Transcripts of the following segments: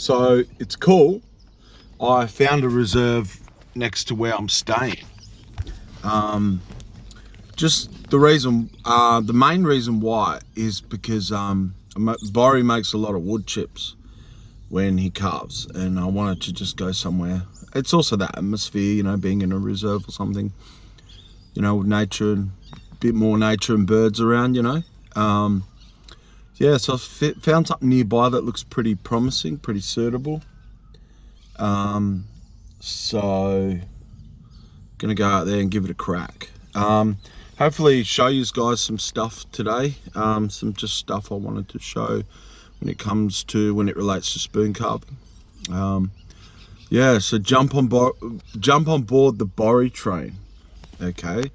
So it's cool. I found a reserve next to where I'm staying. Just the main reason why is because Borry makes a lot of wood chips when he carves, and I wanted to just go somewhere. It's also that atmosphere, you know, being in a reserve or something, you know, with nature and a bit more nature and birds around, you know. Yeah, so I found something nearby that looks pretty promising, pretty suitable. So gonna go out there and give it a crack. Hopefully show you guys some stuff today. Some just stuff I wanted to show when it relates to spoon carving. Yeah, so jump on board the Borry train. Okay.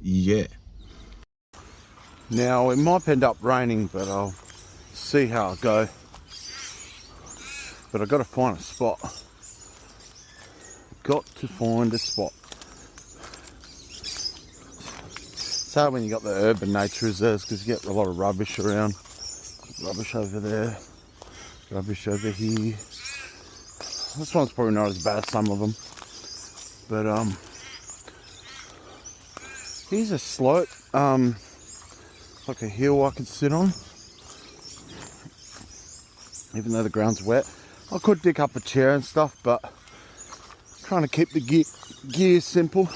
Yeah. Now it might end up raining, but I'll see how I go. But I've got to find a spot. Got to find a spot. It's hard when you got the urban nature reserves because you get a lot of rubbish around. Rubbish over there. Rubbish over here. This one's probably not as bad as some of them. But here's a slope. Like a hill I could sit on. Even though the ground's wet. I could dig up a chair and stuff, but trying to keep the gear simple.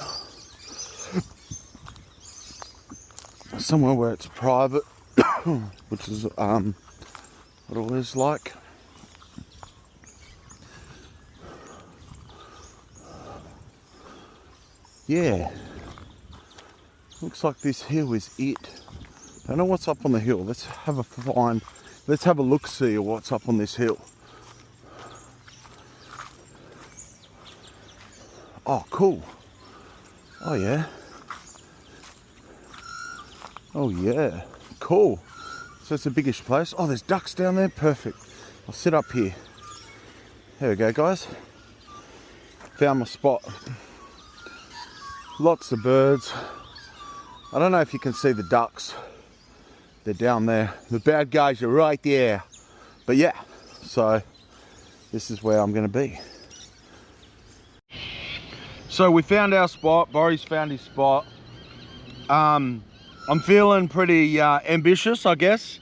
Somewhere where it's private, which is what it was like. Yeah, looks like this hill is it. I don't know what's up on the hill. Let's have a look-see of what's up on this hill. Oh, cool. Oh yeah. Oh yeah, cool. So it's a biggish place. Oh, there's ducks down there, perfect. I'll sit up here. There we go, guys. Found my spot. Lots of birds. I don't know if you can see the ducks. They're down there. The bad guys are right there. But yeah, so this is where I'm gonna be. So we found our spot. Borry's found his spot. I'm feeling pretty ambitious, I guess.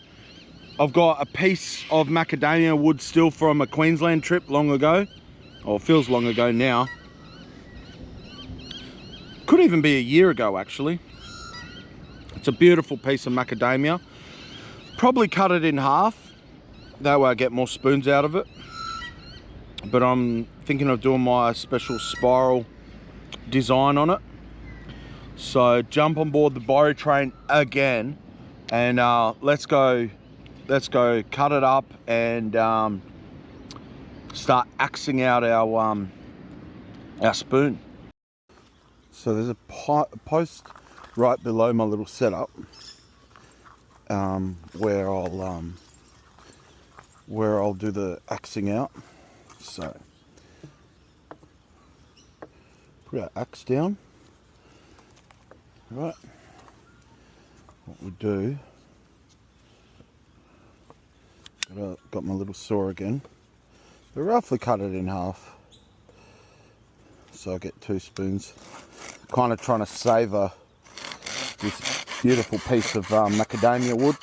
I've got a piece of macadamia wood still from a Queensland trip long ago. Or it feels long ago now. Could even be a year ago, actually. It's a beautiful piece of macadamia. Probably cut it in half. That way I get more spoons out of it. But I'm thinking of doing my special spiral design on it. So jump on board the Borry train again, and let's go cut it up and start axing out our spoon. So there's a post right below my little setup where I'll do the axing out. So put our axe down. Right. What we do, got my little saw again. We roughly cut it in half, so I get 2 spoons. Kind of trying to savour this beautiful piece of macadamia wood.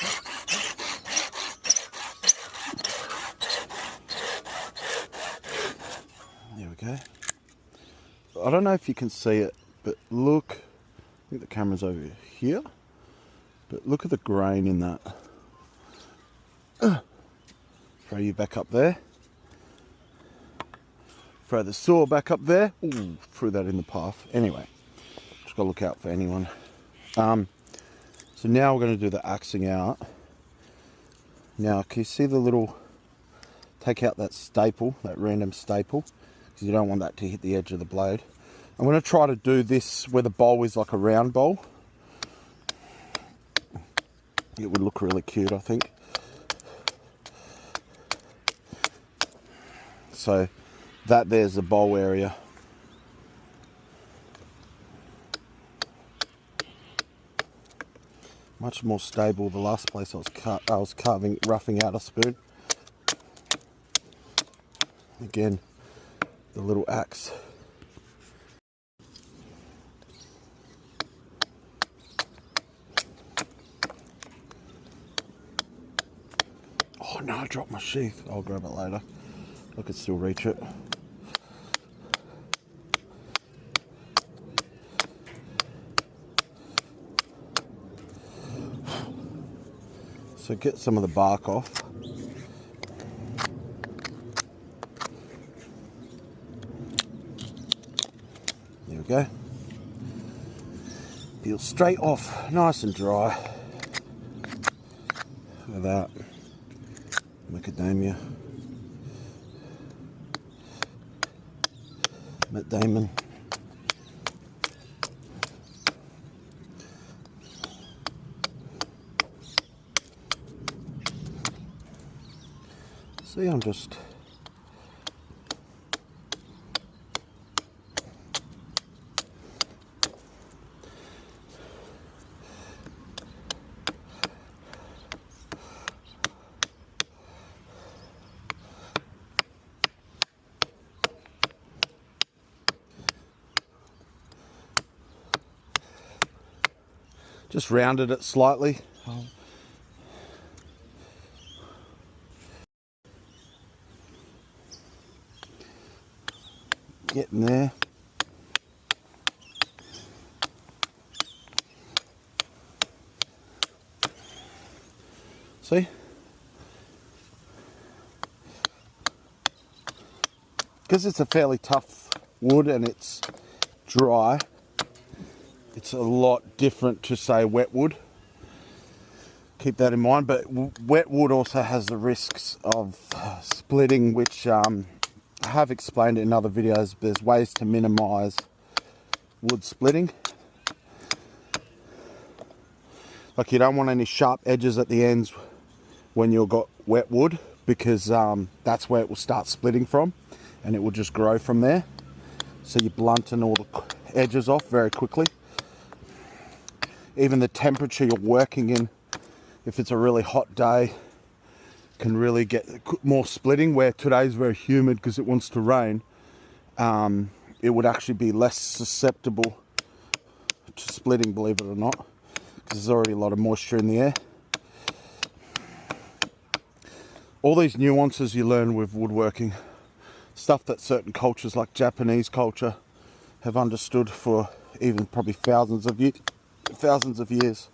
There we go. I don't know if you can see it, but look. I think the camera's over here, but look at the grain in that. Throw you back up there. Throw the saw back up there. Ooh, threw that in the path. Anyway, just gotta look out for anyone. So now we're gonna do the axing out. Now, can you see the little, take out that staple, that random staple, because you don't want that to hit the edge of the blade. I'm going to try to do this where the bowl is like a round bowl. It would look really cute, I think. So that there's the bowl area. Much more stable the last place I was roughing out a spoon. Again, the little axe. Oh no, I dropped my sheath. I'll grab it later. I could still reach it. So get some of the bark off. There we go. Peel straight off, nice and dry. Look at that. Macadamia. Macadamia. See, I'm just rounded it slightly. Getting there. See? Because it's a fairly tough wood and it's dry, it's a lot different to say wet wood. Keep that in mind, but wet wood also has the risks of splitting, which I have explained in other videos. There's ways to minimize wood splitting. Like, you don't want any sharp edges at the ends when you've got wet wood, because that's where it will start splitting from, and it will just grow from there. So you blunten all the edges off very quickly. Even the temperature you're working in, if it's a really hot day, can really get more splitting. Where today's very humid because it wants to rain, it would actually be less susceptible to splitting, believe it or not, because there's already a lot of moisture in the air. All these nuances you learn with woodworking, stuff that certain cultures like Japanese culture have understood for even probably thousands of years.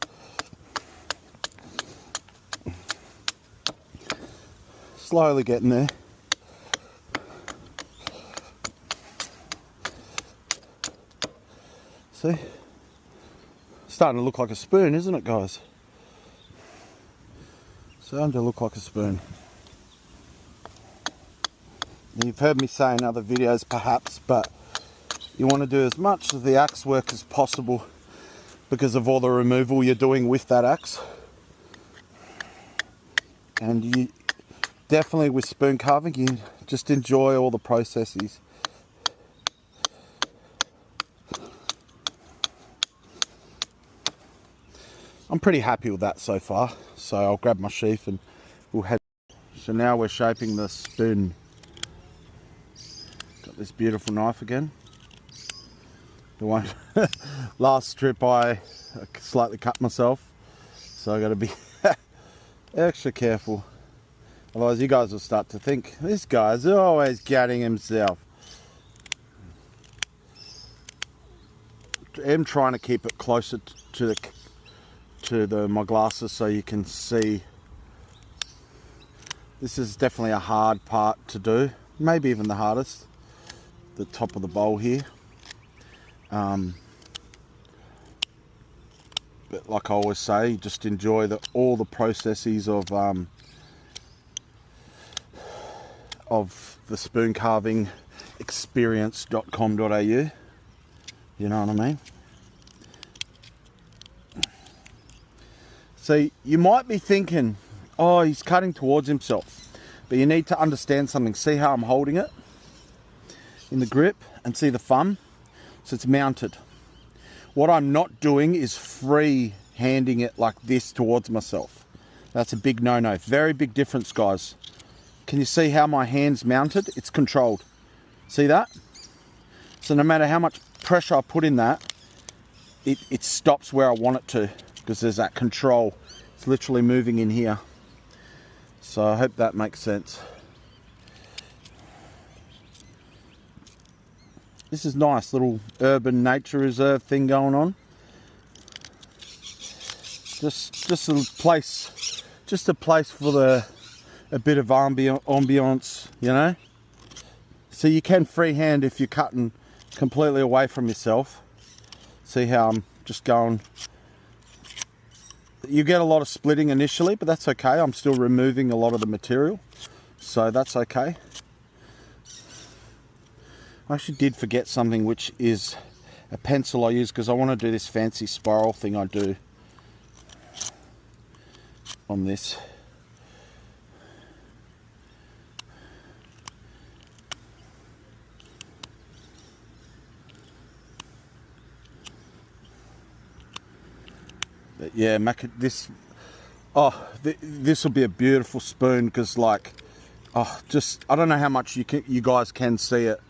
Slowly getting there. See? Starting to look like a spoon, isn't it, guys? Starting to look like a spoon. You've heard me say in other videos perhaps, but you want to do as much of the axe work as possible because of all the removal you're doing with that axe. And you definitely, with spoon carving, you just enjoy all the processes. I'm pretty happy with that so far, so I'll grab my sheath and we'll head. So now we're shaping the spoon. Got this beautiful knife again. The one last strip I slightly cut myself, so I got to be extra careful. Otherwise you guys will start to think, this guy's always gutting himself. I'm trying to keep it closer to my glasses so you can see. This is definitely a hard part to do, maybe even the hardest, the top of the bowl here. But like I always say, just enjoy all the processes of the spoon carving experience.com.au. You know what I mean? See, you might be thinking, oh, he's cutting towards himself, but you need to understand something. See how I'm holding it in the grip, and see the thumb? So it's mounted. What I'm not doing is free handing it like this towards myself. That's a big no-no. Very big difference, guys. Can you see how my hand's mounted? It's controlled. See that? So no matter how much pressure I put in that, it stops where I want it to, because there's that control. It's literally moving in here. So I hope that makes sense. This is nice, little urban nature reserve thing going on. Just a place for a bit of ambiance, you know. So you can freehand if you're cutting completely away from yourself. See how I'm just going. You get a lot of splitting initially, but that's okay. I'm still removing a lot of the material, so that's okay. I actually did forget something, which is a pencil I use because I want to do this fancy spiral thing I do on this. But yeah, this will be a beautiful spoon, because like, I don't know how much you guys can see it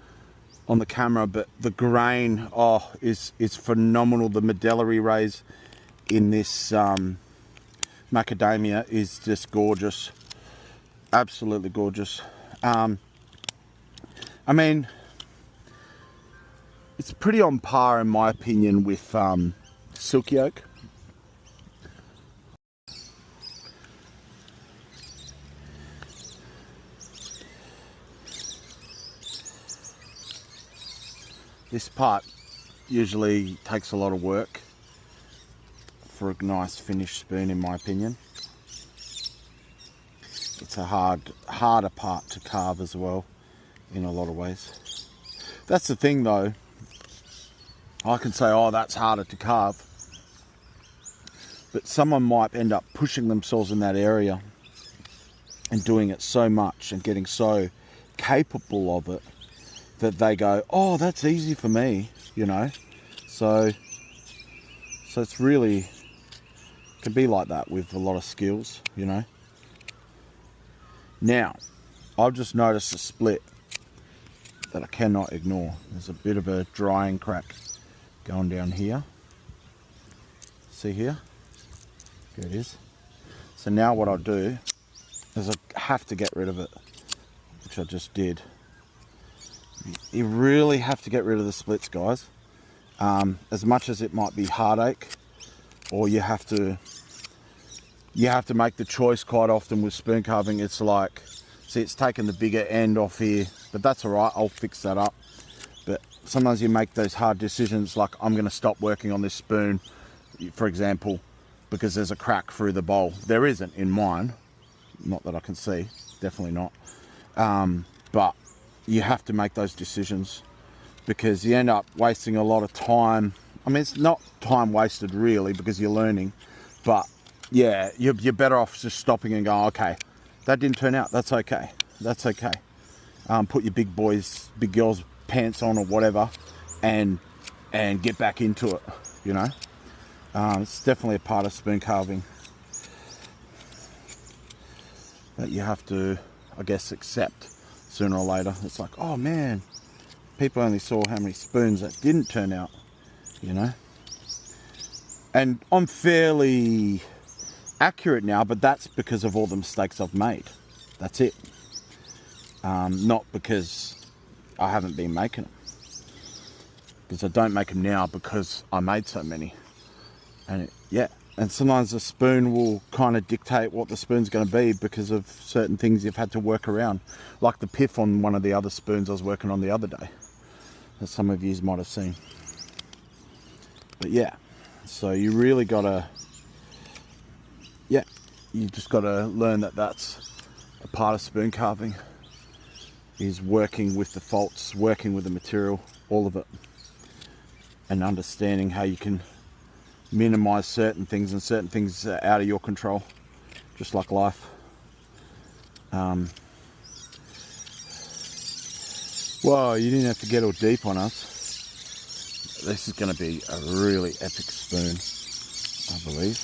on the camera, but the grain is phenomenal. The medullary rays in this macadamia is just gorgeous, absolutely gorgeous. I mean, it's pretty on par in my opinion with silky oak. This part usually takes a lot of work for a nice finished spoon, in my opinion. It's a harder part to carve as well, in a lot of ways. That's the thing though. I can say, oh, that's harder to carve, but someone might end up pushing themselves in that area and doing it so much and getting so capable of it that they go, oh, that's easy for me, you know. So it's really, can be like that with a lot of skills, you know. Now, I've just noticed a split that I cannot ignore. There's a bit of a drying crack going down here. See here? There it is. So now what I'll do is I have to get rid of it, which I just did. You really have to get rid of the splits, guys. As much as it might be heartache, or you have to make the choice quite often with spoon carving. It's like, see, it's taken the bigger end off here, but that's all right. I'll fix that up. But sometimes you make those hard decisions, like I'm going to stop working on this spoon, for example, because there's a crack through the bowl. There isn't in mine, not that I can see, definitely not. But you have to make those decisions, because you end up wasting a lot of time. I mean, it's not time wasted really, because you're learning, but yeah, you're better off just stopping and going, okay, that didn't turn out, that's okay, that's okay. Put your big girls pants on or whatever, and get back into it, you know. It's definitely a part of spoon carving that you have to, I guess, accept sooner or later. It's like, oh man, people only saw how many spoons that didn't turn out, you know. And I'm fairly accurate now, but that's because of all the mistakes I've made. That's it. Not because I haven't been making them, because I don't make them now because I made so many. And and sometimes the spoon will kind of dictate what the spoon's going to be because of certain things you've had to work around, like the piff on one of the other spoons I was working on the other day, that some of you might have seen. But yeah, so you really gotta, you just gotta learn that that's a part of spoon carving, is working with the faults, working with the material, all of it, and understanding how you can minimize certain things, and certain things are out of your control, just like life. Whoa, you didn't have to get all deep on us. This is going to be a really epic spoon, I believe.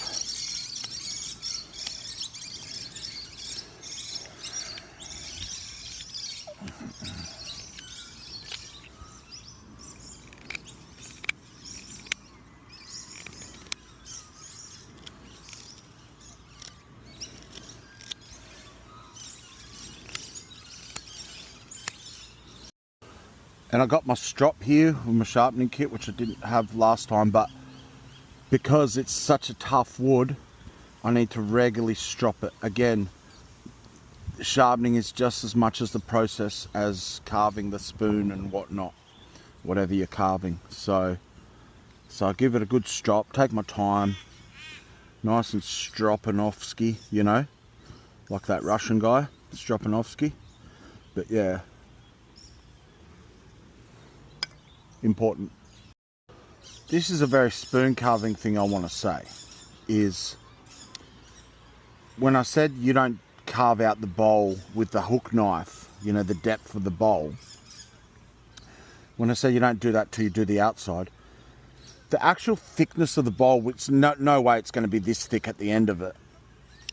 And I got my strop here with my sharpening kit, which I didn't have last time, but because it's such a tough wood, I need to regularly strop it. Again, sharpening is just as much as the process as carving the spoon and whatnot, whatever you're carving. So I give it a good strop, take my time, nice and Stropanovsky, you know, like that Russian guy, Stropanovsky. But yeah, important. This is a very spoon carving thing I want to say, is when I said you don't carve out the bowl with the hook knife, you know, the depth of the bowl, when I say you don't do that till you do the outside, the actual thickness of the bowl, which no way it's going to be this thick at the end of it,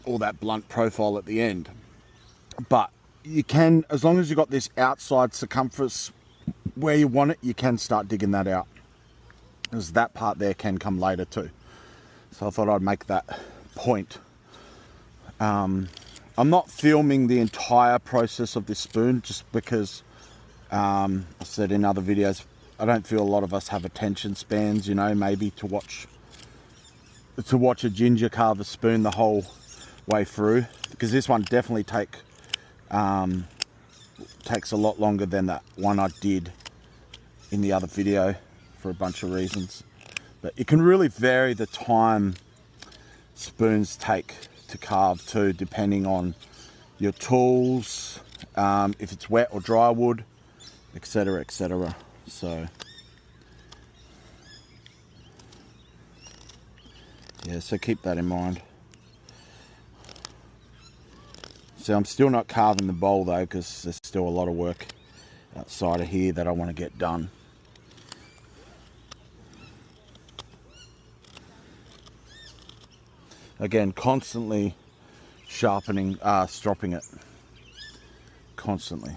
or that blunt profile at the end, but you can, as long as you've got this outside circumference where you want it, you can start digging that out, because that part there can come later too. So I thought I'd make that point. I'm not filming the entire process of this spoon just because I said in other videos, I don't feel a lot of us have attention spans, you know, maybe to watch a ginger carve a spoon the whole way through, because this one definitely takes a lot longer than that one I did in the other video for a bunch of reasons. But it can really vary the time spoons take to carve too, depending on your tools, if it's wet or dry wood, etc, etc. So yeah, so keep that in mind. So I'm still not carving the bowl though, because there's still a lot of work outside of here that I want to get done. Again, constantly sharpening, stropping it, constantly,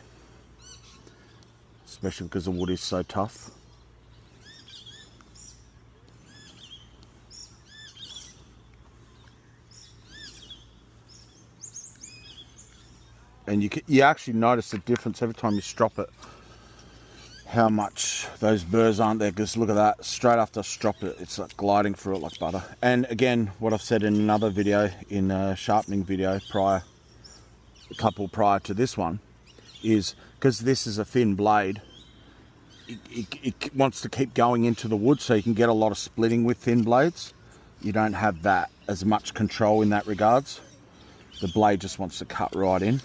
especially because the wood is so tough. And you actually notice the difference every time you strop it, how much those burrs aren't there, because look at that, straight after I strop it, it's like gliding through it like butter. And again, what I've said in another video, in a sharpening video a couple prior to this one, is because this is a thin blade, it wants to keep going into the wood, so you can get a lot of splitting with thin blades. You don't have that as much control in that regards. The blade just wants to cut right in.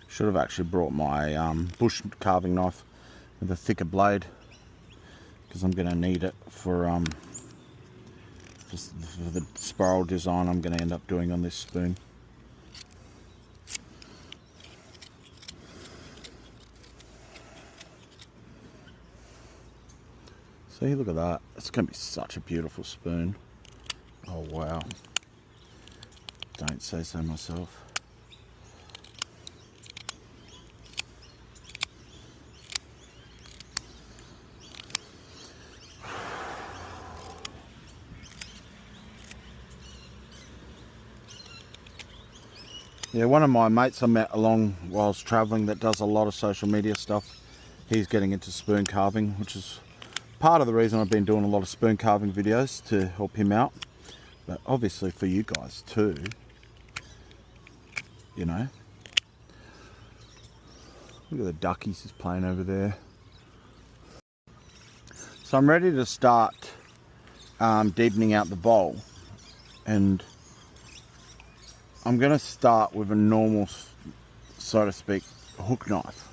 Should have actually brought my bush carving knife with a thicker blade, because I'm going to need it for the spiral design I'm going to end up doing on this spoon. See, look at that. It's going to be such a beautiful spoon. Oh wow. Don't say so myself. Yeah, one of my mates I met along whilst travelling that does a lot of social media stuff, he's getting into spoon carving, which is part of the reason I've been doing a lot of spoon carving videos, to help him out, but obviously for you guys too, you know. Look at the duckies just playing over there. So I'm ready to start deepening out the bowl, and I'm going to start with a normal, so to speak, hook knife.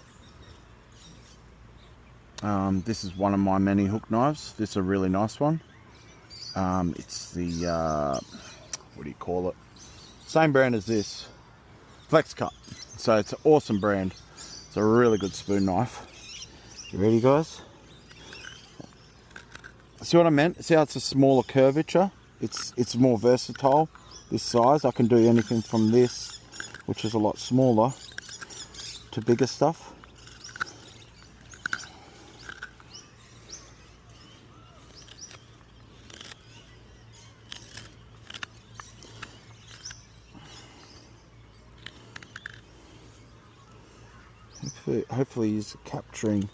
This is one of my many hook knives. This is a really nice one. It's the, what do you call it? Same brand as this, Flex Cut. So it's an awesome brand. It's a really good spoon knife. You ready, guys? See what I meant? See how it's a smaller curvature? It's more versatile, this size. I can do anything from this, which is a lot smaller, to bigger stuff. Hopefully he's capturing,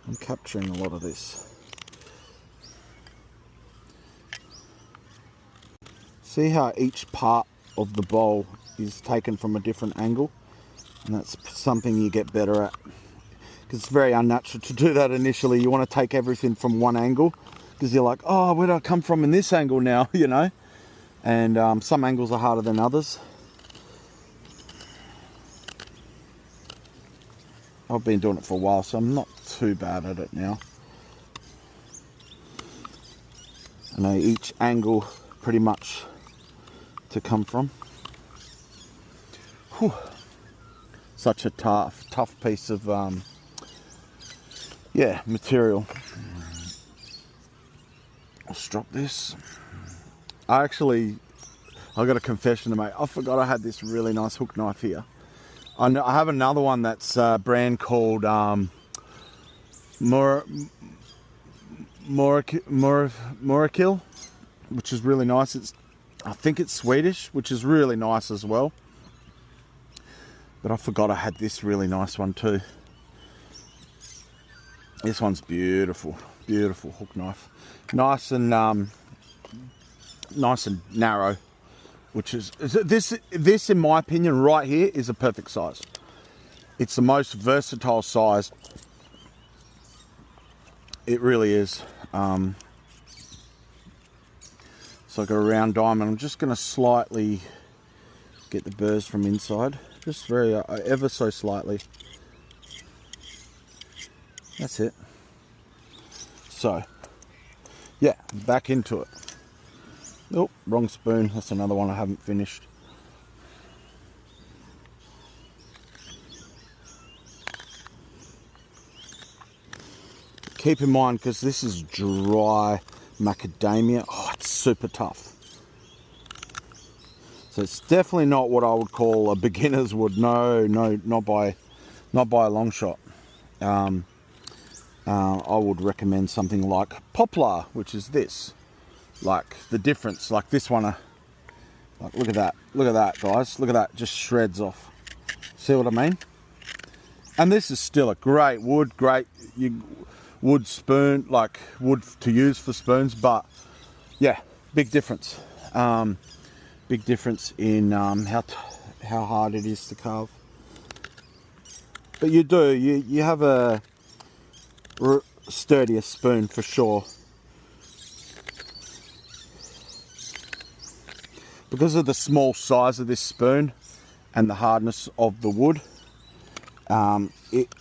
I'm capturing a lot of this. See how each part of the bowl is taken from a different angle? And that's something you get better at. Because it's very unnatural to do that initially. You want to take everything from one angle. Because you're like, oh, where do I come from in this angle now, you know? And some angles are harder than others. I've been doing it for a while, so I'm not too bad at it now. I know each angle pretty much to come from. Whew. Such a tough piece of yeah, material. Let's drop this. I got a confession to make. I forgot I had this really nice hook knife here. I have another one that's a brand called Morakil, which is really nice. I think it's Swedish, which is really nice as well. But I forgot I had this really nice one too. This one's beautiful, beautiful hook knife. Nice and narrow. Which is this in my opinion right here is a perfect size. It's the most versatile size. It really is. It's like a round diamond. I'm just going to slightly get the burrs from inside, just very ever so slightly. That's it. So yeah, back into it. Oh, wrong spoon. That's another one I haven't finished. Keep in mind, because this is dry macadamia. Oh, it's super tough. So it's definitely not what I would call a beginner's wood. No, not by a long shot. I would recommend something like poplar, which is this. Like the difference, like this one, like look at that guys, look at that, just shreds off. See what I mean? And this is still a great wood, wood spoon, like wood to use for spoons, but yeah, big difference. Big difference in how hard it is to carve. But you have a sturdier spoon for sure. Because of the small size of this spoon and the hardness of the wood, I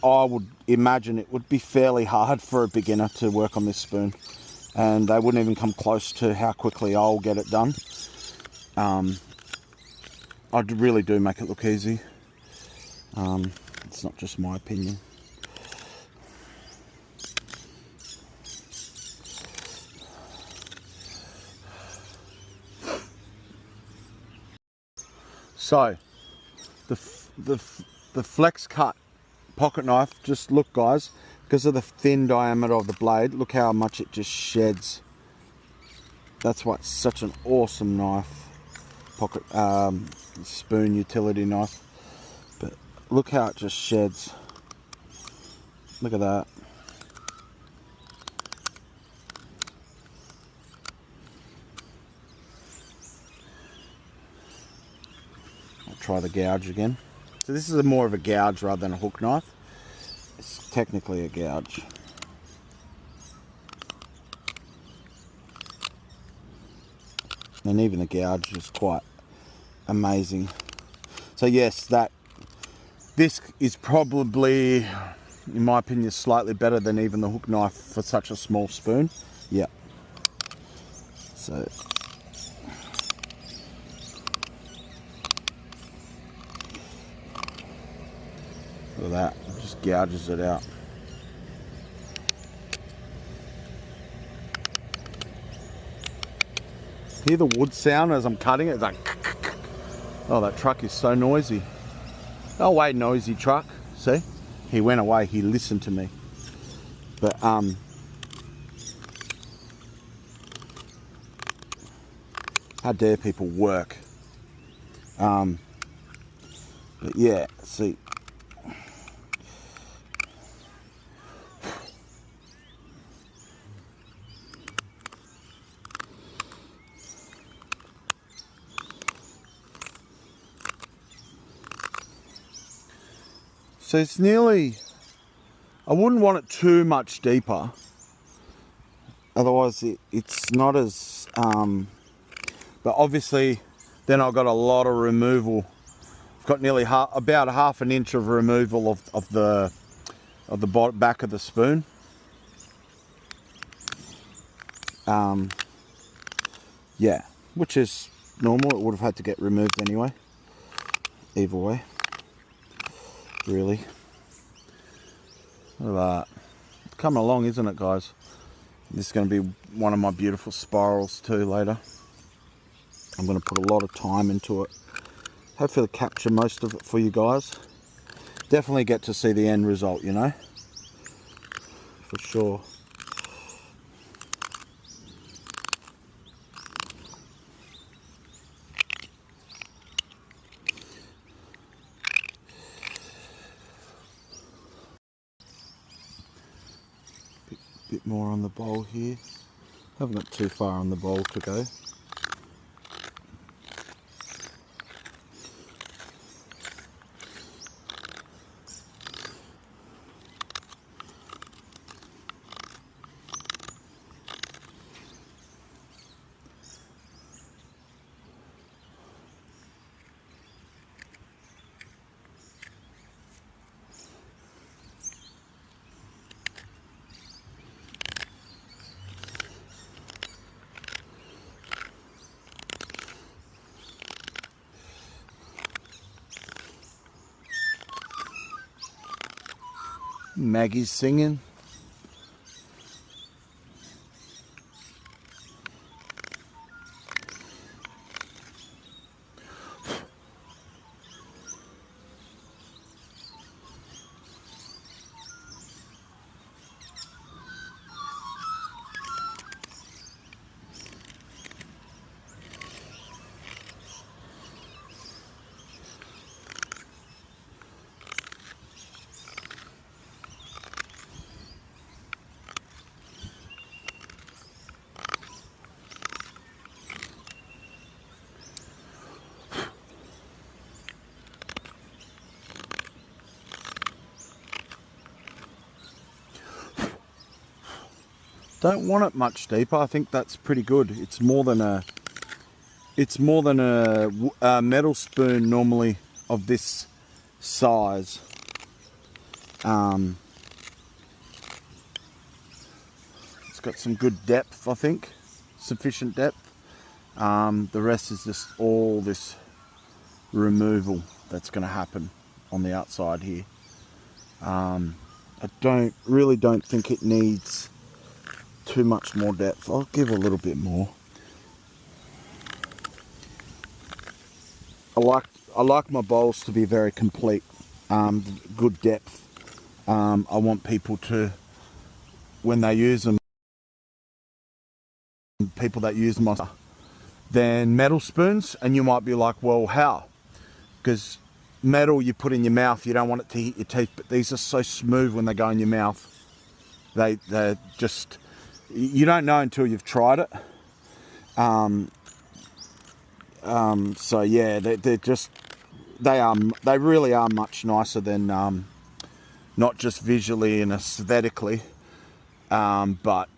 would imagine it would be fairly hard for a beginner to work on this spoon, and they wouldn't even come close to how quickly I'll get it done. I really do make it look easy. It's not just my opinion. So, the Flex Cut pocket knife, just look guys, because of the thin diameter of the blade, look how much it just sheds. That's why it's such an awesome knife, pocket spoon utility knife. But look how it just sheds. Look at that. Try the gouge again. So this is more of a gouge rather than a hook knife. It's technically a gouge. And even the gouge is quite amazing. So yes, this is probably, in my opinion, slightly better than even the hook knife for such a small spoon. Yeah. So look at that, it just gouges it out. Hear the wood sound as I'm cutting it? It's like, oh, that truck is so noisy. Oh, wait, noisy truck. See? He went away, he listened to me. But, how dare people work? But yeah, see. So it's nearly, I wouldn't want it too much deeper. Otherwise it's not as, but obviously then I've got a lot of removal. I've got nearly about half an inch of removal of the back of the spoon. Yeah, which is normal. It would have had to get removed anyway. Either way, really. Look at that. It's coming along, isn't it, guys? This is going to be one of my beautiful spirals too later. I'm going to put a lot of time into it. Hopefully capture most of it for you guys. Definitely get to see the end result, you know, for sure. Bit more on the bowl here. Haven't got too far on the bowl to go. Maggie's singing. Don't want it much deeper. I think that's pretty good. It's more than a metal spoon normally of this size. It's got some good depth, I think, sufficient depth. The rest is just all this removal that's going to happen on the outside here. I really don't think it needs too much more depth. I'll give a little bit more. I like my bowls to be very complete, good depth. I want people to, when they use them, people that use them than metal spoons, and you might be like, well, how? Because metal you put in your mouth, you don't want it to hit your teeth, but these are so smooth when they go in your mouth. They're just, you don't know until you've tried it. So yeah, they really are much nicer than not just visually and aesthetically, but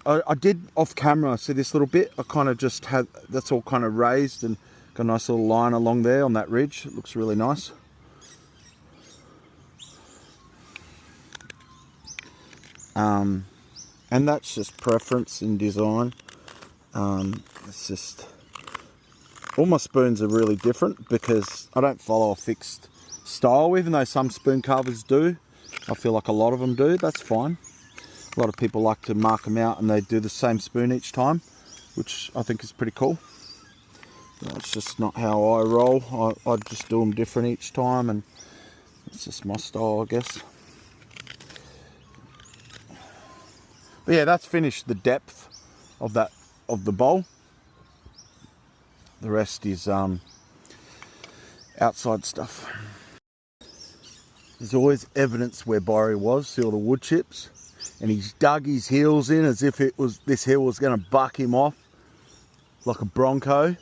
I did off camera, see this little bit, I kind of just had, that's all kind of raised and got a nice little line along there on that ridge. It looks really nice. And that's just preference in design. It's just, all my spoons are really different because I don't follow a fixed style, even though some spoon carvers do. I feel like a lot of them do. That's fine. A lot of people like to mark them out and they do the same spoon each time, which I think is pretty cool. That's just not how I roll. I just do them different each time, and it's just my style, I guess. But yeah, that's finished the depth of that, of the bowl. The rest is outside stuff. There's always evidence where Borry was. See all the wood chips? And he's dug his heels in as if this hill was going to buck him off like a bronco.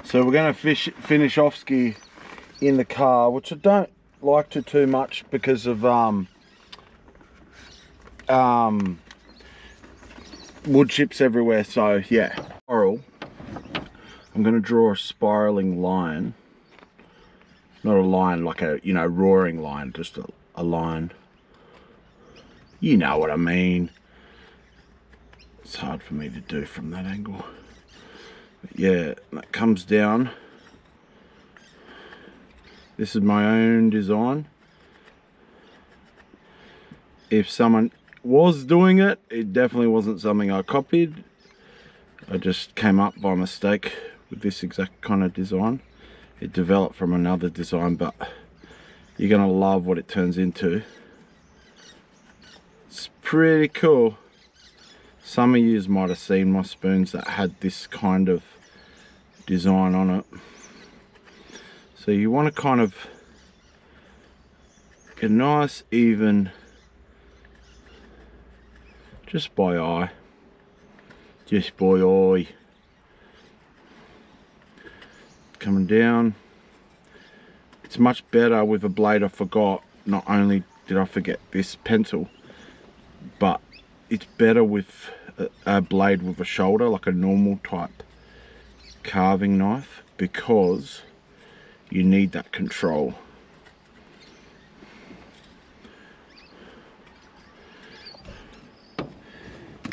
So we're going to finish off ski in the car, which I don't like to too much because of wood chips everywhere. So yeah, I'm going to draw a spiraling line, not a line like a, you know, roaring line, just a line. You know what I mean. It's hard for me to do from that angle. But yeah, that comes down. This is my own design. If someone was doing it, it definitely wasn't something I copied. I just came up by mistake with this exact kind of design. It developed from another design, but you're gonna love what it turns into. It's pretty cool. Some of you might have seen my spoons that had this kind of design on it. So you want to kind of get a nice even, just by eye, just by eye, coming down. It's much better with a blade. I forgot, not only did I forget this pencil, but it's better with a blade with a shoulder, like a normal type carving knife, because you need that control.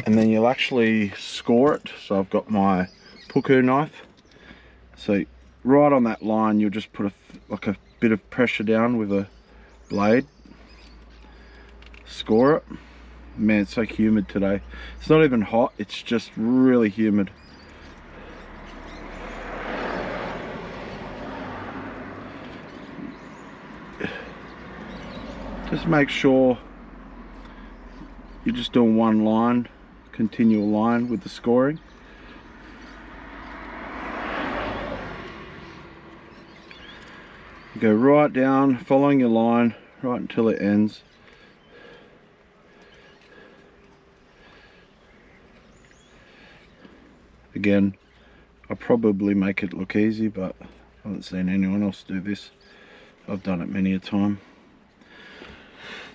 And then you'll actually score it. So I've got my puku knife, so right on that line you'll just put like a bit of pressure down with a blade, score it. Man, it's so humid today. It's not even hot, it's just really humid. Just make sure you're just doing one line, continual line with the scoring. You go right down, following your line, right until it ends. Again, I probably make it look easy, but I haven't seen anyone else do this. I've done it many a time.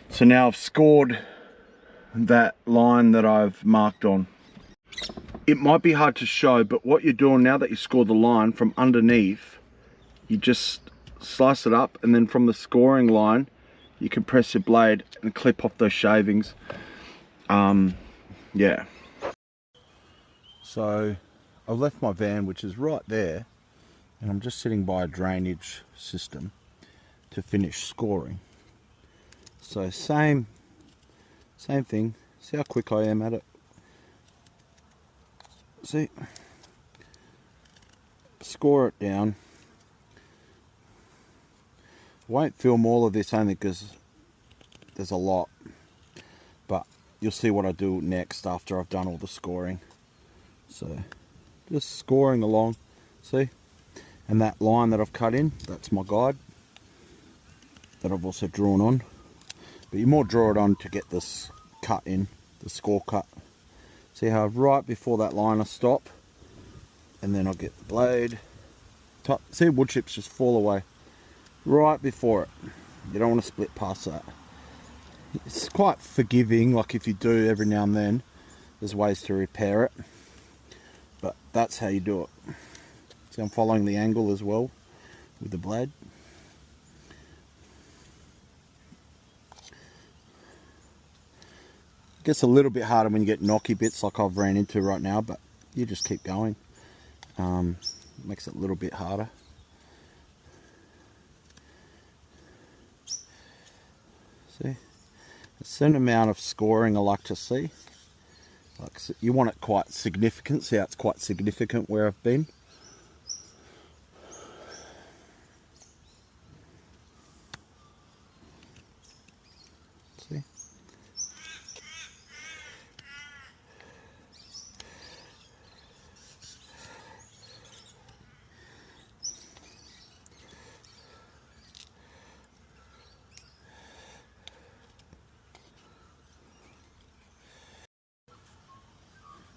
So now I've scored that line that I've marked on. It might be hard to show, but what you're doing now that you scored the line, from underneath, you just slice it up, and then from the scoring line, you can press your blade and clip off those shavings. Yeah. So I've left my van, which is right there, and I'm just sitting by a drainage system to finish scoring. So same thing. See how quick I am at it? See? Score it down. Won't film all of this only because there's a lot, but you'll see what I do next after I've done all the scoring. So just scoring along, see? And that line that I've cut in, that's my guide that I've also drawn on. But you more draw it on to get this cut in, the score cut. See how right before that line I stop, and then I'll get the blade. See, wood chips just fall away right before it. You don't want to split past that. It's quite forgiving, like if you do every now and then, there's ways to repair it. But that's how you do it. See, I'm following the angle as well with the blade. Gets a little bit harder when you get knocky bits like I've ran into right now, but you just keep going. Makes it a little bit harder. See, a certain amount of scoring I like to see. Like, you want it quite significant. See how it's quite significant where I've been. See.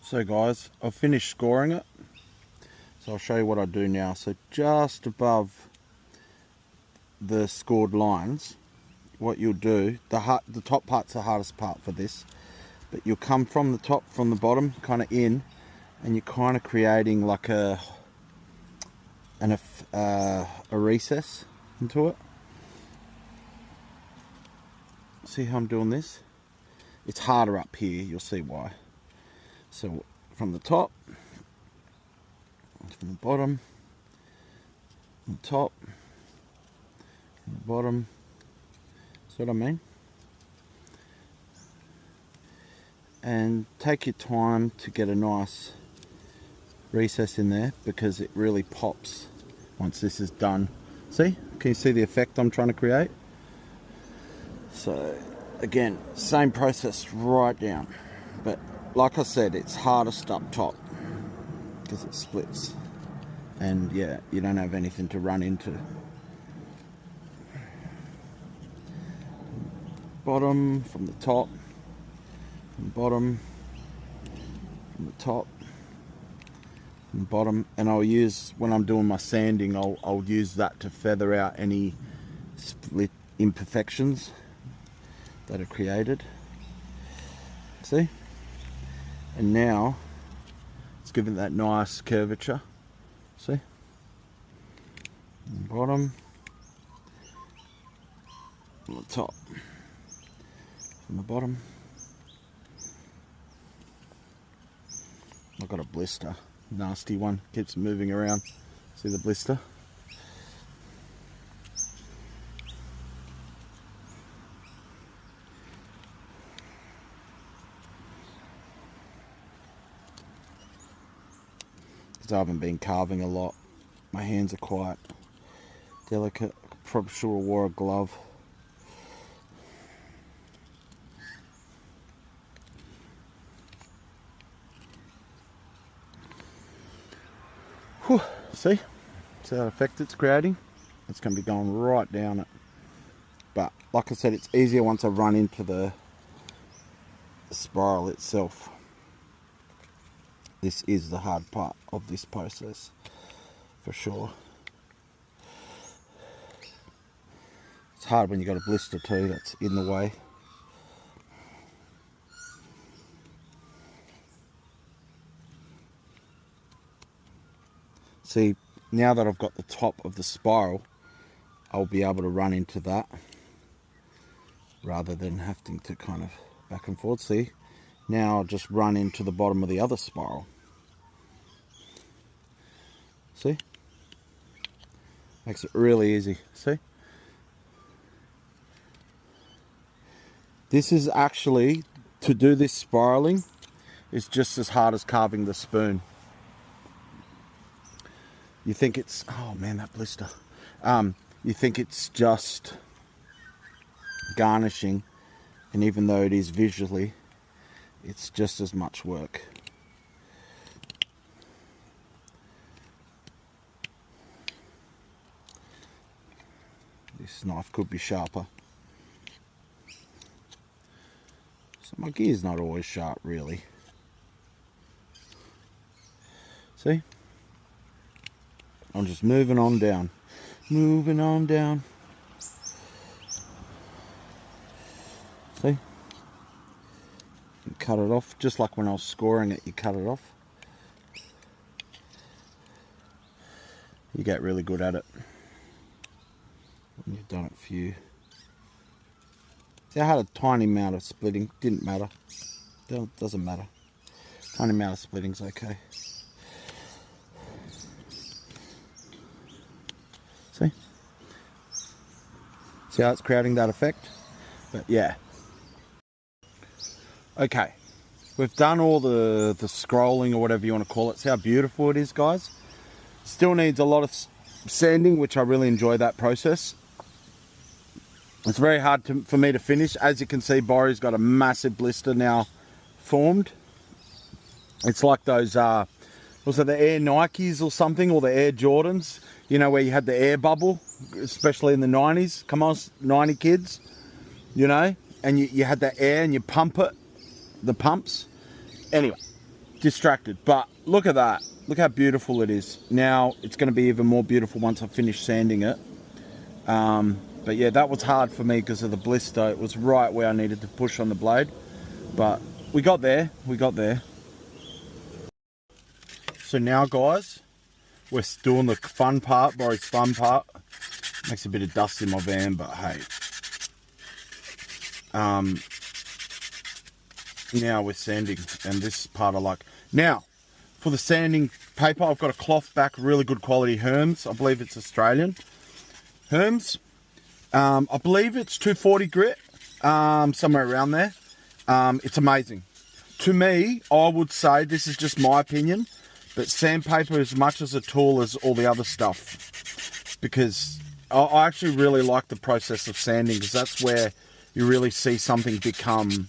So guys, I've finished scoring it. So I'll show you what I do now. So just above the scored lines, what you'll do, the top part's the hardest part for this, but you'll come from the top, from the bottom, kind of in, and you're kind of creating like a recess into it. See how I'm doing this? It's harder up here, you'll see why. So from the top, from the bottom, from the top, from the bottom, see what I mean? And take your time to get a nice recess in there, because it really pops once this is done. See? Can you see the effect I'm trying to create? So again, same process right down, but like I said, it's hardest up top because it splits, and yeah, you don't have anything to run into. Bottom, from the top, from the bottom, from the top, from the bottom, and I'll use, when I'm doing my sanding, I'll use that to feather out any split imperfections that are created. See? And now it's giving that nice curvature. See? Bottom, on the top, from the bottom. I've got a blister, nasty one, keeps moving around. See the blister? I haven't been carving a lot. My hands are quite delicate. Probably should have wore a glove. Whew. See that effect it's creating? It's going to be going right down it. But like I said, it's easier once I run into the spiral itself. This is the hard part of this process, for sure. It's hard when you've got a blister too that's in the way. See, now that I've got the top of the spiral, I'll be able to run into that. rather than having to kind of back and forth. See, now I'll just run into the bottom of the other spiral. See, makes it really easy. See, this is actually, to do this spiraling is just as hard as carving the spoon. You think it's, oh man, that blister. You think it's just garnishing, and even though it is visually, it's just as much work. This knife could be sharper. So my gear's not always sharp, really. See? I'm just moving on down. Moving on down. See? You cut it off, just like when I was scoring it, you cut it off. You get really good at it when you've done it for you. See, I had a tiny amount of splitting, didn't matter. Doesn't matter. Tiny amount of splitting's okay. See? See how it's creating that effect? But yeah. Okay. We've done all the scrolling or whatever you want to call it. See how beautiful it is, guys? Still needs a lot of sanding, which I really enjoy that process. It's very hard for me to finish. As you can see, Borry's got a massive blister now formed. It's like those, was it the Air Nikes or something, or the Air Jordans? You know, where you had the air bubble, especially in the 90s. Come on, 90 kids, you know? And you had that air and you pump it, the pumps. Anyway, distracted. But look at that. Look how beautiful it is. Now, it's going to be even more beautiful once I finish sanding it. But yeah, that was hard for me because of the blister. It was right where I needed to push on the blade. But we got there. We got there. So now, guys, we're doing the fun part, Borry's fun part. Makes a bit of dust in my van, but hey. Now we're sanding, and this part I like. Now, for the sanding paper, I've got a cloth back, really good quality Hermes. I believe it's Australian. Hermes. I believe it's 240 grit, somewhere around there. It's amazing. To me, I would say, this is just my opinion, but sandpaper is as much as a tool as all the other stuff, because I actually really like the process of sanding, because that's where you really see something become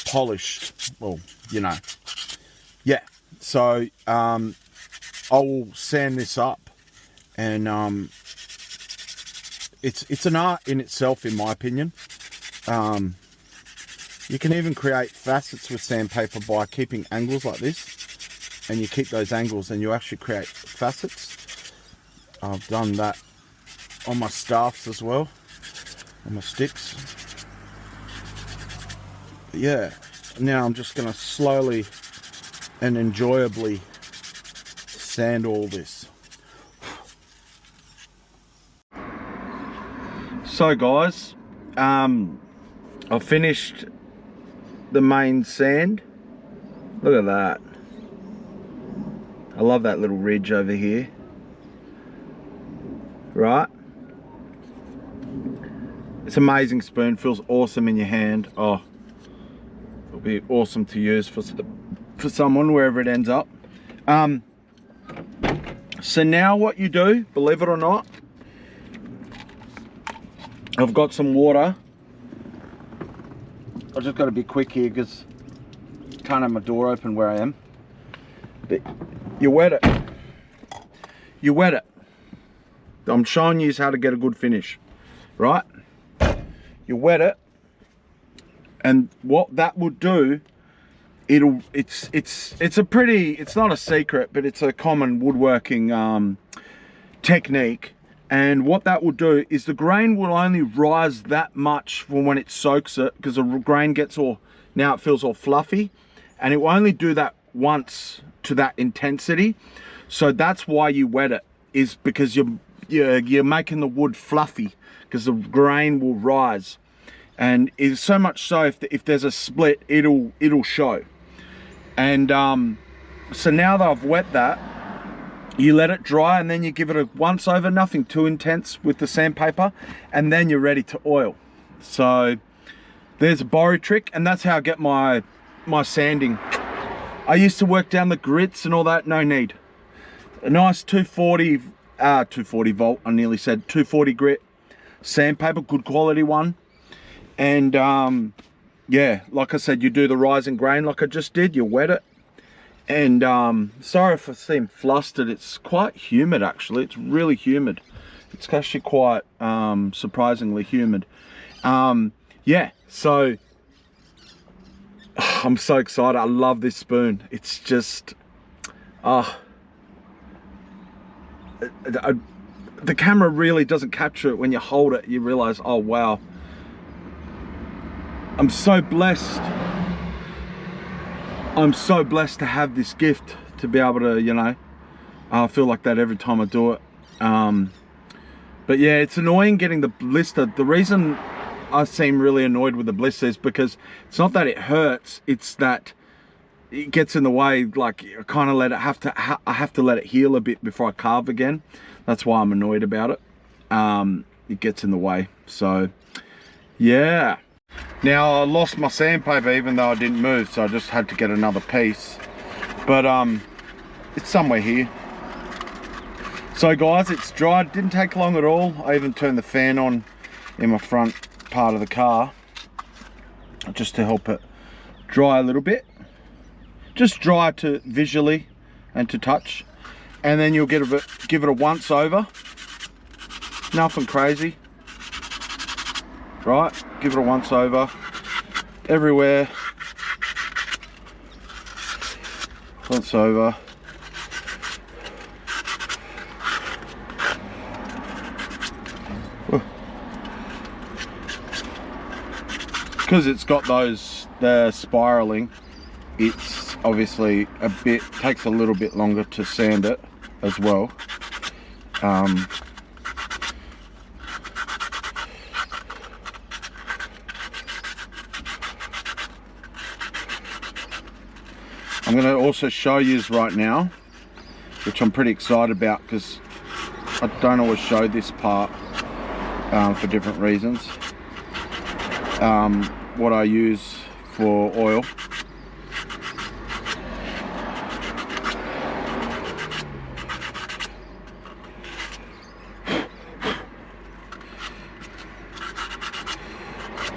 polished. Well, you know, yeah. So I will sand this up, and it's an art in itself, in my opinion. You can even create facets with sandpaper by keeping angles like this, and you keep those angles and you actually create facets. I've done that on my staffs as well, on my sticks. But yeah, now I'm just going to slowly and enjoyably sand all this. So guys, I've finished the main sand. Look at that. I love that little ridge over here. Right? It's amazing spoon, feels awesome in your hand. Oh, it'll be awesome to use for someone wherever it ends up. So now what you do, believe it or not, I've got some water. I've just got to be quick here because I can't have my door open where I am. But you wet it. You wet it. I'm showing you how to get a good finish, right? You wet it, and what that would do, it's not a secret, but it's a common woodworking technique. And what that will do is the grain will only rise that much for when it soaks it, because the grain gets all, now it feels all fluffy, and it will only do that once to that intensity. So that's why you wet it, is because you're making the wood fluffy, because the grain will rise. and it's so much so if there's a split, it'll show. And so now that I've wet that, you let it dry, and then you give it a once over, nothing too intense with the sandpaper, and then you're ready to oil. So there's a Borry trick, and that's how I get my sanding. I used to work down the grits and all that, no need. A nice 240 volt, I nearly said 240 grit sandpaper, good quality one. And yeah, like I said, you do the rise and grain like I just did, you wet it. And sorry if I seem flustered, it's quite humid actually, it's really humid. It's actually quite surprisingly humid. Yeah, so I'm so excited. I love this spoon. It's just the camera really doesn't capture it. When you hold it, you realize, oh wow, I'm so blessed. I'm so blessed to have this gift, to be able to, you know, I feel like that every time I do it. But yeah, it's annoying getting the blister. The reason I seem really annoyed with the blister is because it's not that it hurts, it's that it gets in the way. Like, I kind of I have to let it heal a bit before I carve again. That's why I'm annoyed about it. It gets in the way. So yeah. Now I lost my sandpaper even though I didn't move, so I just had to get another piece. But it's somewhere here. So guys, it's dried, didn't take long at all. I even turned the fan on in my front part of the car just to help it dry a little bit. Just dry to visually and to touch. And then you'll give it a once over. Nothing crazy. Right, give it a once over everywhere. Once over. Because it's got the spiraling, it's obviously takes a little bit longer to sand it as well. I'm going to also show you right now, which I'm pretty excited about because I don't always show this part for different reasons. What I use for oil.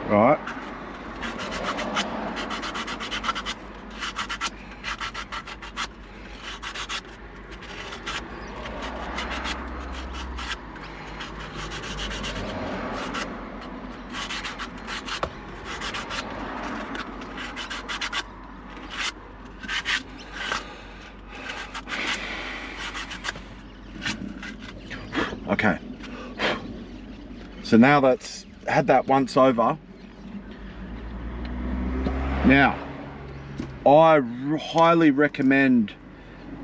Right. Okay, so now that's had that once over. Now I highly recommend,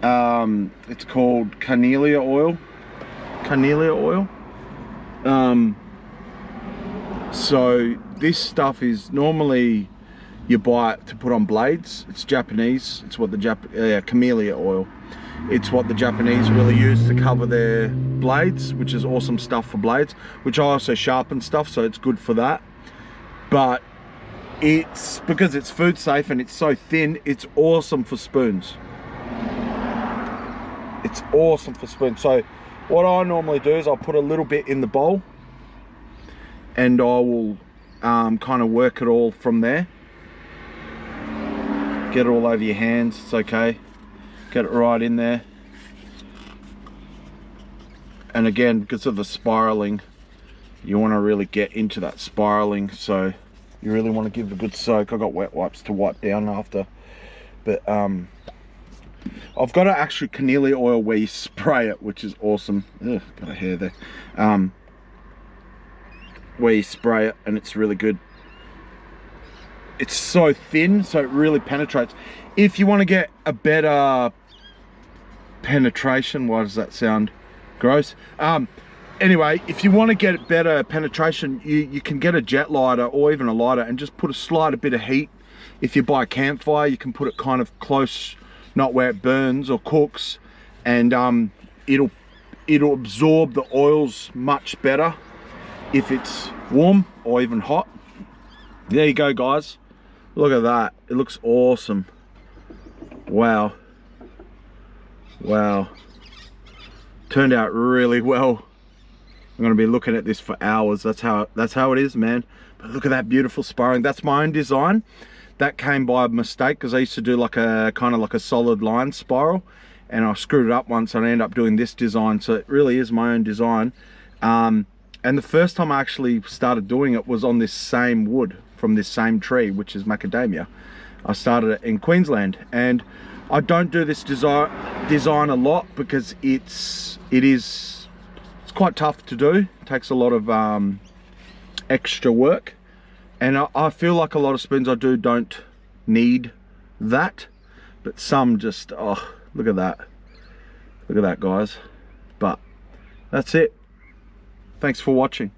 it's called Macadamia oil. So this stuff is normally you buy it to put on blades. It's Japanese. It's what the camellia oil. It's what the Japanese really use to cover their blades, which is awesome stuff for blades, which I also sharpen stuff, so it's good for that. But it's because it's food safe and it's so thin, it's awesome for spoons. It's awesome for spoons. So what I normally do is I'll put a little bit in the bowl and I will kind of work it all from there. Get it all over your hands, it's okay. Get it right in there. And again, because of the spiraling, you want to really get into that spiraling, so you really want to give it a good soak. I got wet wipes to wipe down after, but I've got an actual Macadamia oil where you spray it, which is awesome. Ugh, got a hair there. Where you spray it and it's really good. It's so thin, so it really penetrates. If you want to get a better penetration, why does that sound gross? anyway, if you want to get better penetration, you can get a jet lighter or even a lighter and just put a slight bit of heat. If you buy a campfire, you can put it kind of close, not where it burns or cooks, and it'll absorb the oils much better if it's warm or even hot. There you go, guys. Look at that. It looks awesome. Wow. Wow. Turned out really well. I'm going to be looking at this for hours. That's how it is, man. But look at that beautiful sparring. That's my own design. That came by mistake because I used to do like a kind of like a solid line spiral, and I screwed it up once and I ended up doing this design. So it really is my own design. And the first time I actually started doing it was on this same wood from this same tree, which is macadamia. I started it in Queensland, and I don't do this design a lot because it's quite tough to do. It takes a lot of extra work, and I feel like a lot of spoons I do don't need that, but some just, oh, look at that guys. But that's it. Thanks for watching.